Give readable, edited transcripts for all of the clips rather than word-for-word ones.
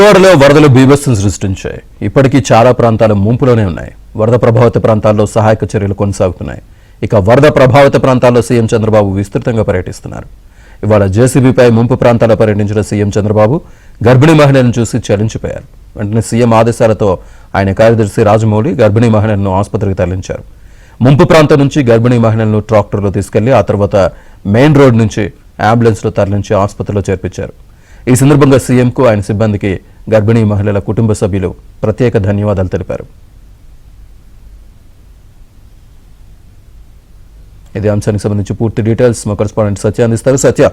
విజయవాడలో వరదలు బీభత్సం సృష్టించాయి. ఇప్పటికీ చాలా ప్రాంతాలు ముంపులోనే ఉన్నాయి. వరద ప్రభావిత ప్రాంతాల్లో సహాయక చర్యలు కొనసాగుతున్నాయి. ఇక వరద ప్రభావిత ప్రాంతాల్లో సీఎం చంద్రబాబు విస్తృతంగా పర్యటిస్తున్నారు. ఇవాళ జేసీబీపై ముంపు ప్రాంతాల్లో పర్యటించిన సీఎం చంద్రబాబు గర్భిణీ మహిళలను చూసి చలించిపోయారు. వెంటనే సీఎం ఆదేశాలతో ఆయన కార్యదర్శి రాజమౌళి గర్భిణీ మహిళలను ఆసుపత్రికి తరలించారు. ముంపు ప్రాంతం నుంచి గర్భిణీ మహిళలను ట్రాక్టర్లో తీసుకెళ్లి ఆ తర్వాత మెయిన్ రోడ్ నుంచి అంబులెన్స్లో తరలించి ఆసుపత్రిలో చేర్పించారు. ఈ సందర్భంగా సీఎంకు ఆయన సిబ్బందికి గర్భిణీ మహిళల కుటుంబ సభ్యులు ప్రత్యేక ధన్యవాదాలు తెలిపారు. ఇదే అంశానికి సంబంధించి పూర్తి డీటెయిల్స్ మా కరెస్పాండెంట్ సత్య అందిస్తారు. సత్య,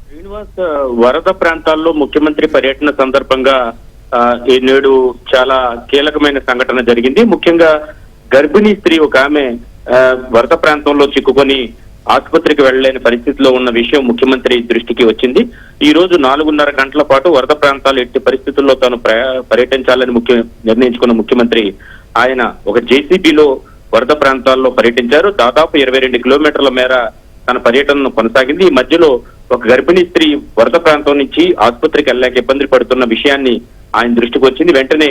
శ్రీనివాస్, వరద ప్రాంతాల్లో ముఖ్యమంత్రి పర్యటన సందర్భంగా నేడు చాలా కీలకమైన సంఘటన జరిగింది. ముఖ్యంగా గర్భిణీ స్త్రీ ఒక ఆమె వరద ప్రాంతంలో చిక్కుకొని ఆసుపత్రికి వెళ్లలేని పరిస్థితిలో ఉన్న విషయం ముఖ్యమంత్రి దృష్టికి వచ్చింది. ఈ రోజు 4:30 గంటల పాటు వరద ప్రాంతాలు ఎట్టి పరిస్థితుల్లో తాను పర్యటించాలని నిర్ణయించుకున్న ముఖ్యమంత్రి ఆయన ఒక జేసీబీలో వరద ప్రాంతాల్లో పర్యటించారు. దాదాపు 22 కిలోమీటర్ల మేర తన పర్యటనను కొనసాగింది. ఈ మధ్యలో ఒక గర్భిణీ స్త్రీ వరద ప్రాంతం నుంచి ఆసుపత్రికి వెళ్ళలేక ఇబ్బంది పడుతున్న విషయాన్ని ఆయన దృష్టికి వచ్చింది. వెంటనే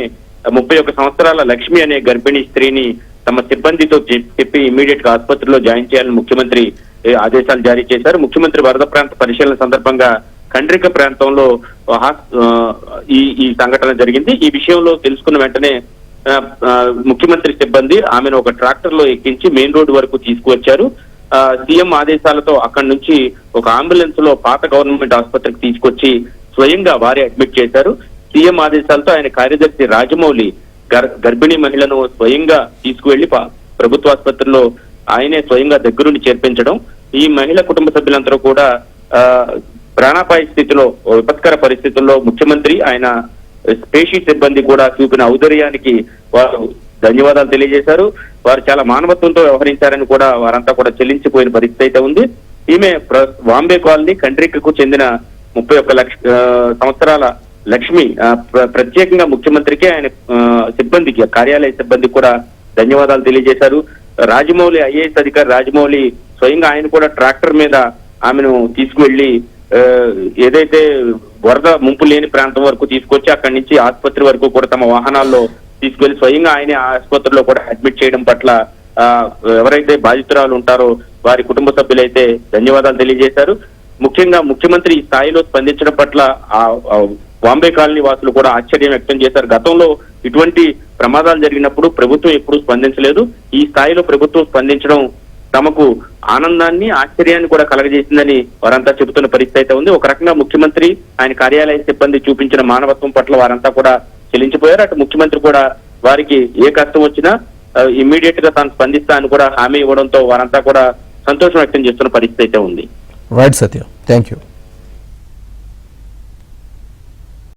31 సంవత్సరాల లక్ష్మి అనే గర్భిణీ స్త్రీని తమ సిబ్బందితో చెప్పి ఇమీడియట్ గా ఆసుపత్రిలో జాయిన్ చేయాలని ముఖ్యమంత్రి ఆదేశాలు జారీ చేశారు. ముఖ్యమంత్రి వరద ప్రాంత పరిశీలన సందర్భంగా కండ్రిక ప్రాంతంలో ఈ సంఘటన జరిగింది. ఈ విషయంలో తెలుసుకున్న వెంటనే ముఖ్యమంత్రి సిబ్బంది ఆమెను ఒక ట్రాక్టర్ లో ఎక్కించి మెయిన్ రోడ్ వరకు తీసుకువచ్చారు. సీఎం ఆదేశాలతో అక్కడి నుంచి ఒక అంబులెన్స్ లో పాత గవర్నమెంట్ ఆసుపత్రికి తీసుకొచ్చి స్వయంగా వారే అడ్మిట్ చేశారు. సీఎం ఆదేశాలతో ఆయన కార్యదర్శి రాజమౌళి గర్భిణీ మహిళను స్వయంగా తీసుకువెళ్లి ప్రభుత్వ ఆసుపత్రిలో ఆయనే స్వయంగా దగ్గరుండి చేర్పించడం, ఈ మహిళ కుటుంబ సభ్యులందరూ కూడా ప్రాణాపాయ స్థితిలో విపత్కర పరిస్థితుల్లో ముఖ్యమంత్రి ఆయన స్పేషీ సిబ్బంది కూడా చూపిన ఔదార్యానికి వారు ధన్యవాదాలు తెలియజేశారు. వారు చాలా మానవత్వంతో వ్యవహరించారని కూడా వారంతా కూడా చెల్లించిపోయిన పరిస్థితి అయితే ఉంది. ఈమె బాంబే కాలనీ కండ్రికకు చెందిన 31 సంవత్సరాల లక్ష్మి ప్రత్యేకంగా ముఖ్యమంత్రికి ఆయన సిబ్బందికి కార్యాలయ సిబ్బందికి కూడా ధన్యవాదాలు తెలియజేశారు. రాజమౌళి ఐఏఎస్ అధికారి రాజమౌళి స్వయంగా ఆయన కూడా ట్రాక్టర్ మీద ఆమెను తీసుకువెళ్లి ఏదైతే వరద ముంపు లేని ప్రాంతం వరకు తీసుకొచ్చి అక్కడి నుంచి ఆసుపత్రి వరకు కూడా తమ వాహనాల్లో తీసుకెళ్లి స్వయంగా ఆయన ఆసుపత్రిలో కూడా అడ్మిట్ చేయడం పట్ల ఎవరైతే బాధితురాలు ఉంటారో వారి కుటుంబ సభ్యులైతే ధన్యవాదాలు తెలియజేశారు. ముఖ్యంగా ముఖ్యమంత్రి ఈ స్థాయిలో స్పందించడం పట్ల బాంబే కాలనీ వాసులు కూడా ఆశ్చర్యం వ్యక్తం చేశారు. గతంలో ఇటువంటి ప్రమాదాలు జరిగినప్పుడు ప్రభుత్వం ఎప్పుడూ స్పందించలేదు. ఈ స్థాయిలో ప్రభుత్వం స్పందించడం తమకు ఆనందాన్ని ఆశ్చర్యాన్ని కూడా కలగజేసిందని వారంతా చెబుతున్న పరిస్థితి అయితే ఉంది. ఒక రకంగా ముఖ్యమంత్రి ఆయన కార్యాలయ సిబ్బంది చూపించిన మానవత్వం పట్ల వారంతా కూడా చెల్లించిపోయారు. అటు ముఖ్యమంత్రి కూడా వారికి ఏ కష్టం వచ్చినా ఇమ్మీడియట్ గా తాను స్పందిస్తా అని కూడా హామీ ఇవ్వడంతో వారంతా కూడా సంతోషం వ్యక్తం చేస్తున్న పరిస్థితి అయితే ఉంది. Right Satya, thank you.